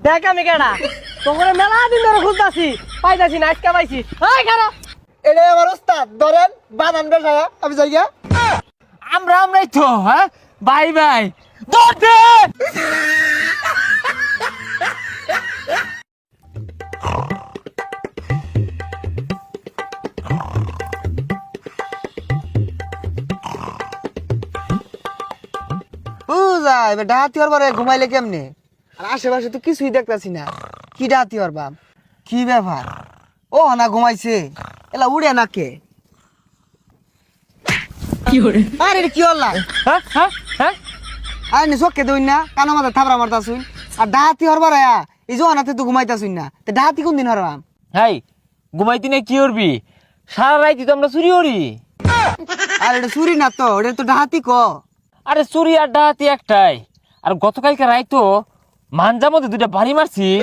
দেখ আমি কেডা তোকে মেলা দিন ধরে খুঁজতাছি পাইতাছি না আজকে পাইছি এই খারাপ এটা আমার ওস্তাদ ধরেন বানান বেসায়া আমি যাই গিয়া। আমরাই তো হ্যাঁ বাই বাই দৌড় দে বুঝা এবার ডাহাতি হওয়ার পরে ঘুমাইলে কেমনে? আর আশেপাশে তো কিছুই দেখতাছি না, কি ডাহাতি হওয়ার বাপ, কি ব্যাপার? ও না ঘুমাইছে এলা উড়ে না কে? আরে এটা কি হল্লা? হ্যাঁ হ্যাঁ হ্যাঁ আরে নি চোখকে দই না কানো মাথা থাবড়া মারতাছুন আর ডাহাতি হওয়ার পরে এই জোহানাতে তো ঘুমাইতাছুন না, তো ডাহাতি কোন দিন হরবাম? হাই ঘুমাইতি না কি করবি সারা রাইতি তো আমরা চুরি করি। আর এটা চুরি না তো, এটা তো ডাহাতি ক। আরে চুরি আর ডাহাতি একটাই। আর গতকালকে রাইতো মানজার মধ্যে দুইটা বাড়ি মারছিন,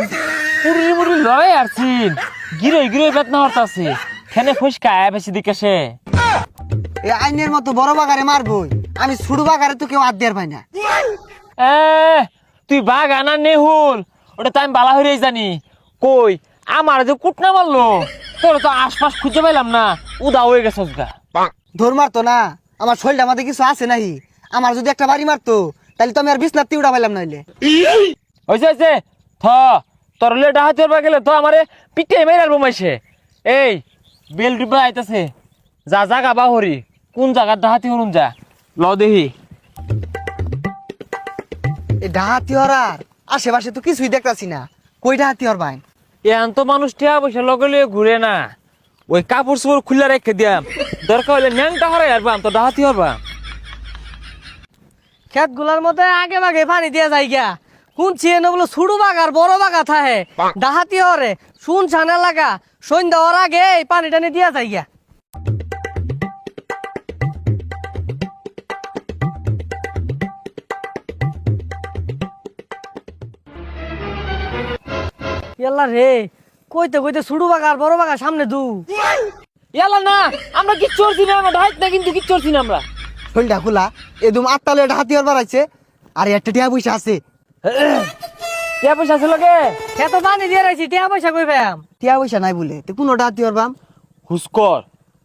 পুরি মুড়ি লড়াই আরছিন, গিরোই গিরোই বেতনা হরতাছে, খেনে ফুসকা বেশি দিকে সে। এই আইনের মতো বড় বাগারে মারবই, আমি ছোট বাগারে তো কেউ হাত দেওয়ার পাই না। এ তুই বাঘ আনা নেহুল ওটা তো আমি বালা হইয়াই জানি। কই আমার যে কুটনা মারলো তোর তো আশপাশ খুঁজে পাইলাম না, উদা হয়ে গেছ গা। ধর মারতো না, আমার শরীরটা আমাদের কিছু আছে নাহি? আমার যদি একটা বাড়ি মারতো তাহলে তো আমি আর বিছনাতে উড়া পাইলাম নাইলে। হয়েছে থ তোর লে ডাহাতি হরবা গেলে তো আমারে পিঠে মেরার বোমাইছে। এই বেল ডিব্বা আইতাছে, যা জাগা বাহরি কোন জায়গার ডাহাতি হরুন যা ল দেহি। এই ডাহাতি হরার আশেপাশে তো কিছুই দেখতাছি না, কই ডাহাতি হর ভাই? এখন তো মানুষ টিয়া পয়সা লগে লগে ঘুরে না, ওই কাপড় চোপড় খুলে রেখে দিয়াম, দরকার হলে ন্যাংটা হরাই হারবাম তো ডাহাতি হরবাম। খেত গুলার মধ্যে আগে ভাগে পানি দিয়া যায় গিয়া শুনছি এনে বলে ছোট বাগার বড় বাগা থাহে ডাহাতি হরে শুন ছানা লাগা সন্ধ্যা হওয়ার আগে এই পানি টানি দিয়া যায় গিয়া। ইয়াল্লা রে কইতে কইতে ছোট বাগার বড় বাগা সামনে দু ইয়ালা না আমরা কিচ্ছু করছি না, আমরা ডাহাত না কিন্তু কিচ্ছু করছি না আমরা। শরীরটা খোলা একদম আত্মালে ডাহাতি হর বাড়াইছে, আর একটা টিয়া পয়সা আছে। টিয়া পয়সা আছে লগে খেত পানি দিয়ে রাখছি টিয়া পয়সা কই পাম? টিয়া পয়সা নাই বলে তো কোনো ডাহাতি হর বাম? হুসকর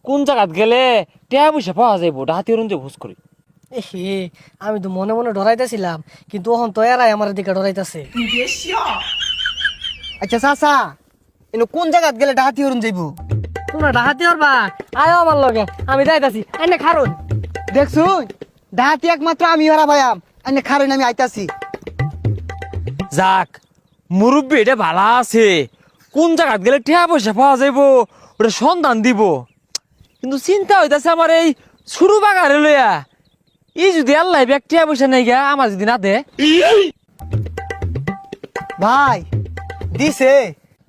কোন জায়গাত গেলে টিয়া পয়সা পাওয়া যাইব ডাহাতি হরুন যে হুস করি। এহে আমি তো মনে মনে ডরাইতেছিলাম কিন্তু ওহন তো এরাই আমার দিকে ডরাইতেছে। আচ্ছা চাচা এনে কোন জায়গাত গেলে ডাহাতি হরুন যাইব? তোমরা ডাহাতি হরবা আয়ো আমার লগে আমি যাইতাছি এনে খারুন। দেখছুন ডাহাতি একমাত্র আমি হরা ভাইয়াম, এনে খারেন আমি আইতাছি। যাক মুরব্বী এটা ভালা আছে, কোন জায়গাত গেলে টিয়া পয়সা পাওয়া যাইব ওটা সন্ধান দিব। কিন্তু চিন্তা হইতাছে আমার এই শুরু বাগারে লইয়া, এই যদি আল্লাহ ব্যাগ টিয়া পয়সা নেই গা আমার যদি না দে। ভাই দিছে?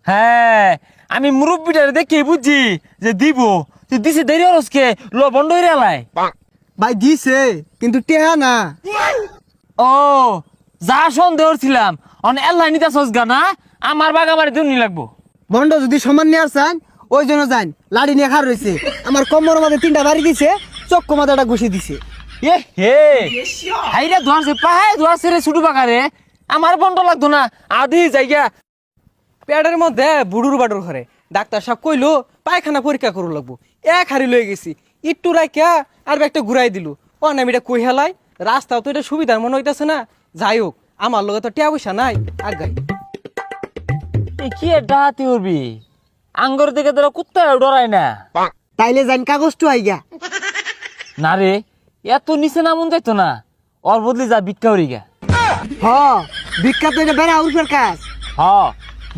হ্যাঁ আমি মুরব্বীটারে দেখে বুঝছি যে দিব, তুই দিছে দেরি হরসকে ল বন্ধ হইরে আলাই। ভাই দিছে কিন্তু টেহা না। ও যা সন্দেহ ছিলাম অন আল্লাহ নিতা সজগা না, আমার বাগ আমার দুনি লাগবো। বন্ড যদি সমান নিয়ে আসছেন ওই জন্য যান, লাড়ি নিয়ে খার রয়েছে, আমার কম্বর মাঝে 3টা বাড়ি দিছে, চক্কু মাথাটা ঘুষি দিছে। এ হে হাইরা ধোয়াছে পাহাড়ে ধোয়াছে রে ছুটু বাগারে, আমার বন্ধ লাগতো না আধি জায়গা। পেটের মধ্যে বুড়ুর বাডুর ঘরে ডাক্তার সাহেব কইলো পায়খানা পরীক্ষা করু লাগবো, এক হাড়ি লয়ে গেছি, একটু রাখিয়া আর একটা ঘুরাই দিল। ও না আমি এটা কই হেলাই, রাস্তাও তো এটা সুবিধার মনে হইতেছে না। যাই হোক আমার লগে তো টিয়া পয়সা নাই আগাই। কি ডাহাতি উঠবি আঙ্গর দিকে তোরা কুত্তা ডরায় না। তাইলে যান কাগজটু আইগা। না রে এত নিচে নামুন যাইতো না, ওর বদলি যা ভিক্ষা হরি গা। হ বিখ্যাত এটা বেড়া উরফের কাজ। হ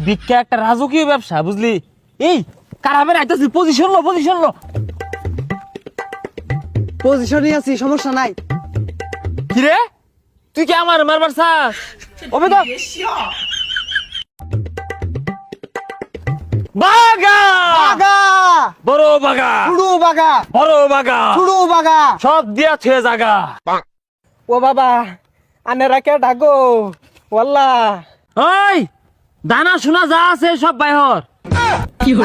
ভিক্ষা একটা রাজকীয় ব্যবসা বুঝলি। এই কারাবের আইতাছি, পজিশন লো পজিশন লো। পজিশনে আছি, সমস্যা নাই। কিরে তুই কি আমার মারবার চাস? ওবে তো বাগা বাগা বড় বাগা ছুড়ু বাগা বড় বাগা ছুড়ু বাগা সব দিয়া থুয়ে জাগা। ও বাবা আনে রাখে ডাকো ওয়াল্লা। ওই দানা শোনা যা আছে সব বাইহর।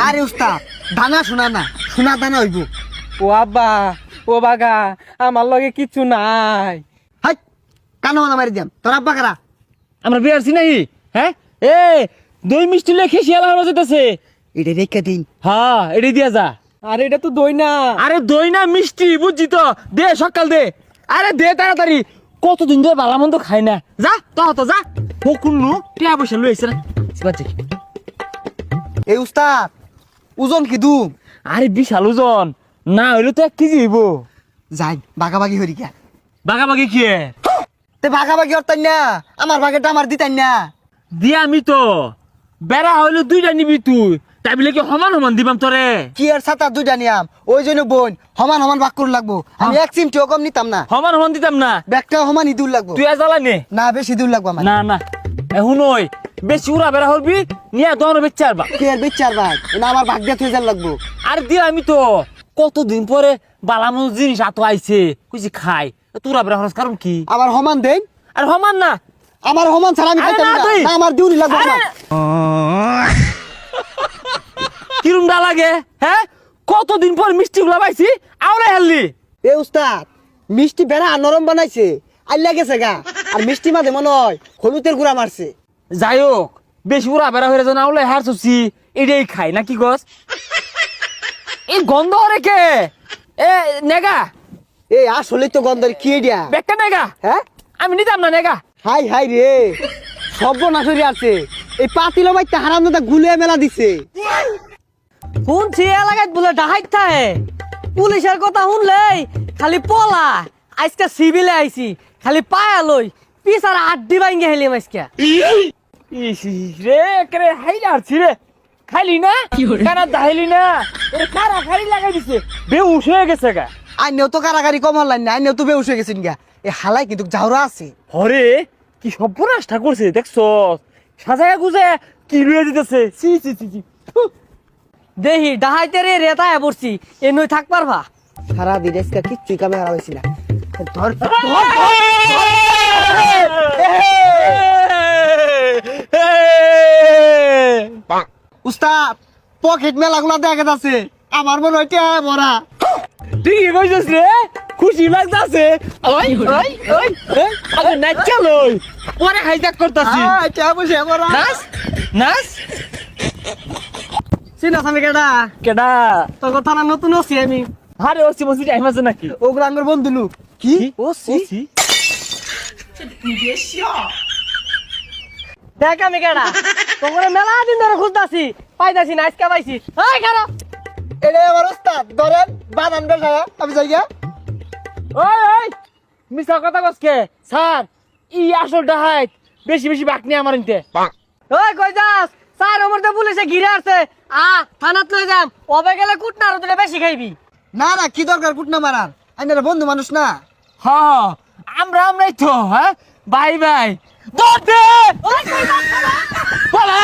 আরে উস্তাদ দানা শোনা না, শোনা দানা হইব। ও আব্বা ও বাগা আমার লগে কিছু নাই। হাই কানো না মারি দিয়াম, তোর আব্বা কারা? আমরা বিয়ারছি নাহি হ্যাঁ, এ দই মিষ্টি লেখে শিয়ালা হলো যেতেছে। এটা রেখে দিন। হ্যাঁ এটাই দিয়া যা। আরে এটা তো দই না। আরে দই না মিষ্টি বুঝছি তো, দে সকাল দে। আরে দে তাড়াতাড়ি, কতদিন ধরে ভালো মন্দ খাই না। যা তো যা, হকুন্নু টিয়া পয়সা লই আইছে না বাচ্চা। এই উস্তাদ ওজন কি দুম? আরে বিশাল ওজন, না হইলে তো 1 কেজি হইব। যাই ভাগাভাগি হরি গা। বাগাবাগি কি তে ভাগাভাগি হরতাই না, আমার ভাগেটা আমার দিতাই না। দিয়া আমি তো বেড়া হইলে 2টা নিবি তুই, তাই বলে কি সমান সমান দিবাম তোরে? কি আর ছাতা দুইটা নিয়াম, ওই জন্য বোন সমান সমান ভাগ করে লাগবো। আমি 1 চিমটিও কম নিতাম না, সমান সমান দিতাম না। ব্যাগটাও সমানই দূর লাগবো। তুই জ্বালা নে। না বেশি দূর লাগবো আমার। না না এখন ওই বেশি উড়া বেড়া হলবি নিয়ে দর বেচার বা। কি আর বিচার ভাই, না আমার ভাগ দিয়ে থই যার লাগবো। আর দিয়া আমি তো কতদিন পরে বালামো জিনিস আতো আইছে কইছি খাই, তোরা বেড়া হরস কারণ কি? আমার সমান দেন, আর সমান না, আমার সমান ছাড়া আমি আরে খাইতাম না না। তুই। না, আমার দিউনি লাগবো আমার। কিরম ডা লাগে হ্যাঁ? কতদিন পর মিষ্টি গুলা পাইছি আওলাই হারলি। এ উস্তাদ মিষ্টি বেড়া নরম বানাইছে, আইলা গেছে গা। আর মিষ্টি মাঝে মনে হয় হলুদের গুঁড়া মারছে। যাই হোক বেশি উড়া বেড়া হয়ে যেন আওলাই হার চুছি এটাই খাই না কি গছ? এই গন্ধ হরে কে এ নেগা এ আসলে তো গন্ধের কি দিয়া। বেকা নেগা, হ্যাঁ আমি নিতাম না নেগা। হাই হাই রে, সর্বনাশরি আছে। এই পাতিল বাইতে হারাম দাদা গুলিয়ে মেলা দিছে। শুনছি এলাকায় বলে ডাহাইত থাকে, পুলিশের কথা শুনলেই খালি পলা। আজকে সিভিলে আইছি, খালি পায়া লই পিছার আড্ডি ভাঙ্গে হেলিম আজকে। ইস রে করে হাইলা আরছি রে, খাইলি না কানা দাইলি না, এর কারা খালি লাগাই দিছে, বেউস হয়ে গেছে গা। আইনেও তো কারাগারি কম হলাম না, আইনেও তো বেউস হয়ে গেছেন গা। এ হালাই কিন্তু ঝাউরা আছে। হরে কি সর্বনাশটা করছে দেখছ, সাজায় গুজে কি লুয়ে দিতেছে। সি সি সি সি দেহি ডাহাইতে রে রেতায় পড়ছি, এ নই থাক পারবা? সারা দিন আজকে কিচ্ছুই কামে হারাইছি না। ধর উস্তাদ পকেট মেলা গুলা দেখা যাচ্ছে, আমার মনে হয় টিয়া ভরা। ঠিকই কইছিস রে, খুশি লাগতাছে। ওই ওই ওই আগে নাচা লই, পরে হাইজাক করতাছি। টিয়া বসে ভরা। নাচ নাচ। চিনাস আমি কেডা? কেডা? তোর কথা না নতুন আছি আমি। আরে ওসি মসি টাইম আছে নাকি? ওগুলো আমার বন্ধু লোক। কি ওসি দেখ আমি কেডা, তোর মেলা দিন ধরে খুঁজতাছি, পাইতাছি না, আজকে পাইছি। এই খারাপ এটা আমার উস্তাদ, ধরেন বানান বেসায়া আমি যাই গা। ওই ওই মিছা কথা কসকে স্যার, ই আসল ডাহাইত, বেশি বেশি বাক নিয়ে আমার ইনতে। ওই কই যাস? স্যার আমার তো পুলিশে ঘিরে আসছে, থানাত লই যাম। অবে গেলে কুটনা আর তুই বেশি খাইবি। না না কি দরকার কুটনা মারার, আইনারা বন্ধু মানুষ না। হ্যাঁ আমরাই তো, হ্যাঁ বাই বাই। দৌড় দে পালা।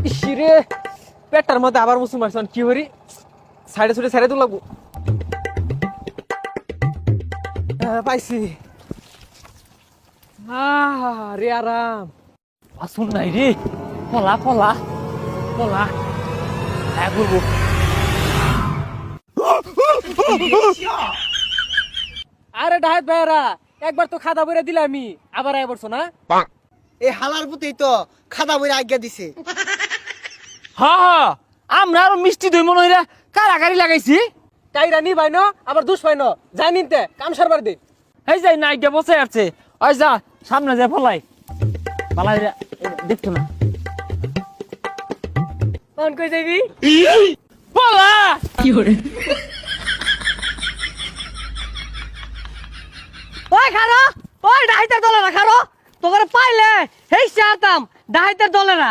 ইসিরে পেটার মধ্যে আবার মুসুম মারছেন, কি হরি সাইডে ছুটে সাইডে তো লাগবো। পাইছি। রে আরাম। আসুন নাই রে, পলা পলা পলা হ্যাঁ করবো। আরে ডাহাত ভাইরা একবার তো খাদা বইরা দিলে আমি, আবার আয় বলছো না? এই হালার পুতেই তো খাদা বইরা আজ্ঞা দিছে। হ্যাঁ আমরা আরো মিষ্টি দই মনে হইরা কারাগারি লাগাইছি। কাইরা নি ভাই ন, আবার দুষ ভাই ন, যাই নিতে কাম সারবার দে। এই যাই না আইডিয়া বসে আছে, ওই যা সামনে যা ফলাই পালাই দেখতো না। তখন কই যাবি? পলা কি করে? ওই খারো, ওই ডাহাইতের দলে না খারো, তোকে পাইলে হেই চাতাম ডাহাইতের দলে না।